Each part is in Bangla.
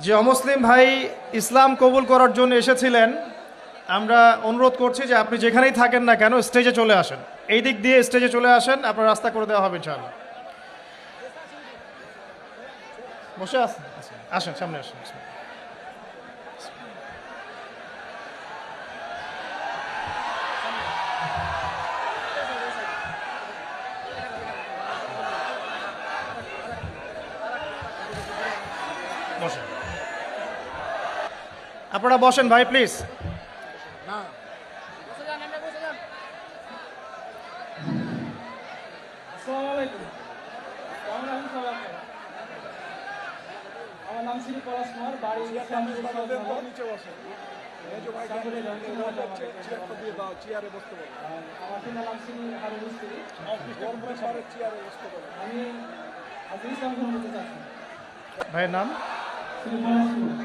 যে অমুসলিম ভাই ইসলাম কবুল করার জন্য এসেছিলেন, আমরা অনুরোধ করছি যে আপনি যেখানেই থাকেন না কেন স্টেজে চলে আসেন। এই দিক দিয়ে স্টেজে চলে আসেন, আপনার রাস্তা করে দেওয়া হবে ইনশাআল্লাহ। বসে আসেন, আসেন সামনে আসেন। বসেন, আপনারা বসেন ভাই প্লিজ। আমার নাম শ্রী পলাশ কুমার, বাড়ি আমার পিতার নাম শ্রী হারুন মিস্ত্রি। আমি আজ ইসলাম গ্রহণ করতে চাচ্ছি। ভাইয়ের নাম শ্রী পলাশ কুমার।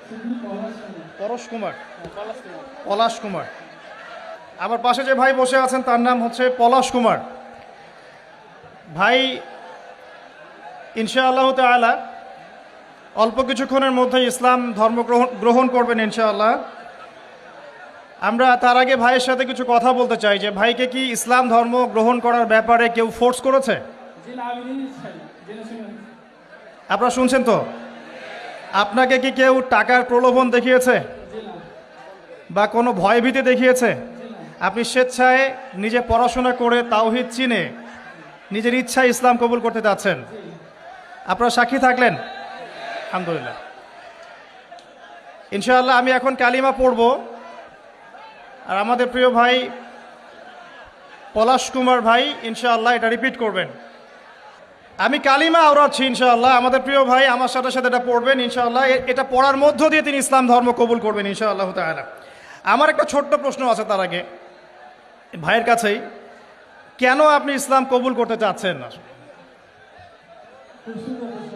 শ্রী পলাশ কুমার। পরশ কুমার, পলাশ কুমার। পলাশ কুমার। আমার পাশে যে ভাই বসে আছেন তার নাম হচ্ছে পলাশ কুমার। ভাই ইনশাআল্লাহ তাআলা অল্প কিছুক্ষণের মধ্যে ইসলাম ধর্ম গ্রহণ করবেন ইনশাআল্লাহ। আমরা তার আগে ভাইয়ের সাথে কিছু কথা বলতে চাই যে ভাইকে কি ইসলাম ধর্ম গ্রহণ করার ব্যাপারে কেউ ফোর্স করেছে? জি না, আমি নিজে চাই, জেনে শুনে। আপনারা শুনছেন তো? আপনাকে কি কেউ টাকার প্রলোভন দেখিয়েছে জি না। বা কোনো ভয়ভীতি দেখিয়েছে? জি না। আপনি স্বেচ্ছায় নিজে পড়াশোনা করে তাওহীদ চিনে নিজের ইচ্ছায় ইসলাম কবুল করতে যাচ্ছেন। জি। আপনারা সাক্ষী থাকলেন? আলহামদুলিল্লাহ। ইনশাআল্লাহ আমি এখন কালিমা পড়ব, আর আমাদের প্রিয় ভাই পলাশ কুমার ভাই ইনশাআল্লাহ এটা রিপিট করবেন। আমি কালিমা আওড়াচ্ছি ইনশাআল্লাহ, আমাদের প্রিয় ভাই আমার সাথে সাথে এটা পড়বেন ইনশাআল্লাহ। এটা পড়ার মধ্য দিয়ে তিনি ইসলাম ধর্ম কবুল করবেন ইনশাআল্লাহ তাআলা। আমার একটা ছোট্ট প্রশ্ন আছে তার আগে ভাইয়ের কাছেই, কেন আপনি ইসলাম কবুল করতে চাচ্ছেন না? খুব সুন্দর প্রশ্ন।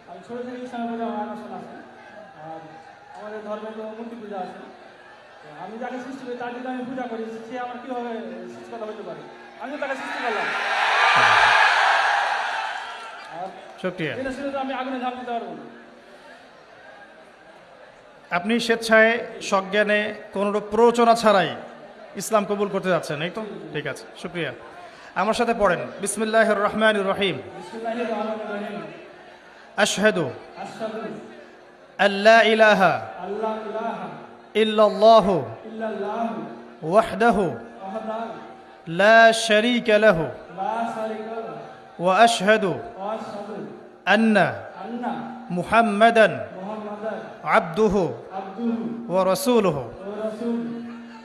আমি ছোট থেকে ইসলামের প্রতি আমার আকর্ষণ আছে। আর আমাদের ধর্মে তো মূর্তি পূজা আছে। তো আমি যাকে সৃষ্টি করি তার যদি আমি পূজা করি, সে আমার কীভাবে সৃষ্টিকর্তা হতে পারে? আমিও তাকে সৃষ্টি করলাম। আর শুকরিয়া। জেনে শুনে তো আমি আগুনে ঝাঁপ দিতে পারবো না। আপনি স্বেচ্ছায় সজ্ঞানে কোনোরূপ প্ররোচনা ছাড়াই ইসলাম কবুল করতে যাচ্ছেন, এই তো? ঠিক আছে, শুক্রিয়া। আমার সাথে পড়েন, বিসমিল্লাহির রহমানির রহিম। বিসমিল্লাহির রহমানির রহিম। আশহাদু আশহাদু আল্লা ইলাহা আল্লা ইলাহা ইল্লাল্লাহু ইল্লাল্লাহু ওয়াহদাহু ওয়াহদাহু লা শারীকা লাহু লা শারীকা লাহু ওয়া আশহাদু ওয়া আশহাদু আন্না আন্না মুহাম্মাদান মুহাম্মাদান আবদুহু আবদুহু ওয়া রাসূলুহু। ওয়া রাসূলুহু।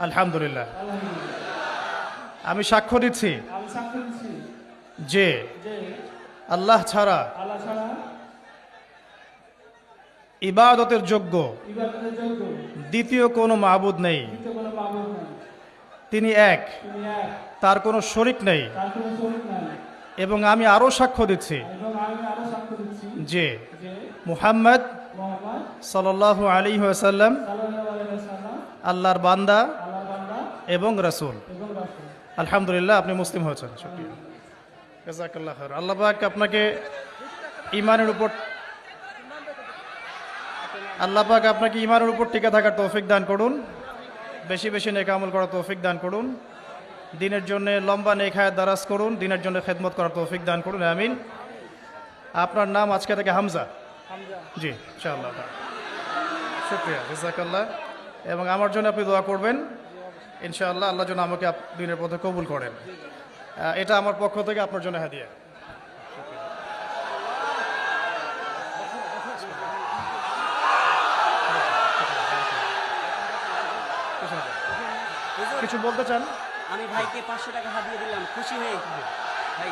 আলহামদুলিল্লাহ। আলহামদুলিল্লাহ। আমি সাক্ষ্য দিচ্ছি আমি সাক্ষ্য দিচ্ছি যে যে আল্লাহ ছাড়া আল্লাহ ছাড়া ইবাদতের যোগ্য ইবাদতের যোগ্য দ্বিতীয় কোনো মাবুদ নেই। দ্বিতীয় কোনো মাবুদ নাই। তিনি এক, তিনি এক, তার কোনো শরিক নেই। তার কোনো শরীক নাই। এবং আমি আরও সাক্ষ্য দিচ্ছি এবং আমি আরো সাক্ষ্য দিচ্ছি যে যে মুহাম্মদ মুহাম্মদ সাল্লাল্লাহু আলাইহি ওয়াসাল্লাম সাল্লাল্লাহু আলাইহি ওয়াসাল্লাম আল্লাহর বান্দা আল্লাহর বান্দা এবং রাসূল। এবং রাসূল। আলহামদুলিল্লাহ, আপনি মুসলিম হয়েছেন। শুকরিয়া, জাযাকাল্লাহ খায়র। আল্লাহ পাক আপনাকে ঈমানের উপর টিকে থাকার তৌফিক দান করুন, বেশি বেশি নেক আমল করার তৌফিক দান করুন, দিনের জন্য লম্বা নেক হায়াত দারাজ করুন, দিনের জন্য খেদমত করার তৌফিক দান করুন, আমিন। আপনার নাম আজকে থেকে হামজা? হামজা। জি, ইনশাআল্লাহ। শুকরিয়া, জাযাকাল্লাহ। এবং আমার জন্য আপনি দোয়া করবেন ইনশাআল্লাহ, আল্লাহ যেন আমাকে দিনের পথে কবুল করেন। এটা আমার পক্ষ থেকে আপনার জন্য হাদিয়া। কিছু বলতে চান? আমি ভাইকে 500 টাকা হাতিয়ে দিলাম, খুশি হয়ে ভাই।